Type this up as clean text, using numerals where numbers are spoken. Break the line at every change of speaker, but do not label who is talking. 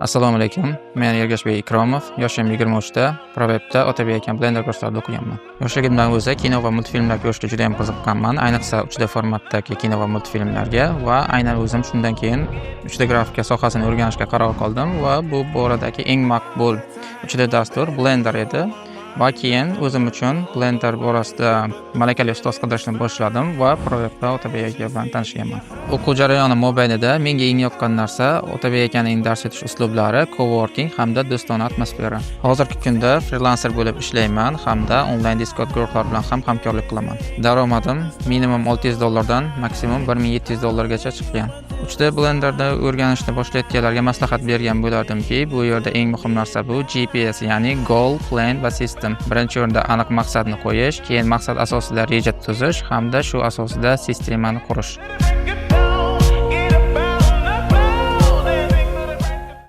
Assalomu alaykum. Men Ergashbek Ikromov. Yoshim 23 ta. Provebda Otabek aka Blender kurslarida o'qiganman. Yoshligimdan o'zi kino va multfilmlar ko'rishga juda ham qiziqqanman. Ayniqsa 3D formatdagi kino va multfilmlarga va aynan o'zim shundan keyin 3D grafika sohasini o'rganishga qaror qildim va bu boradagi eng maqbul 3D dastur Blender edi. Va keyin o'zim uchun Blender borasida malakali ustoz qidirishni boshladim va Provebda Otabek aka bilan tanishganman. O'quv jarayoni mobaynida menga eng yoqqan narsa Otabek akaning dars etish uslublari, coworking hamda do'stona atmosfera. Hozirgi kunda freelancer bo'lib ishlayman hamda onlayn Discord guruhlar bilan ham hamkorlik qilaman. Daromadim minimum $600 dan maksimum $1700 gacha chiqqan. 3D Blenderda o'rganishni boshlayotganlarga maslahat bergan bo'lardimki, bu yerda eng muhim narsa bu GPS, ya'ni goal, plan va system. Birinchi o'rinda aniq maqsadni qo'yish, keyin maqsad asosida reja tuzish hamda shu asosida sistemani qurish.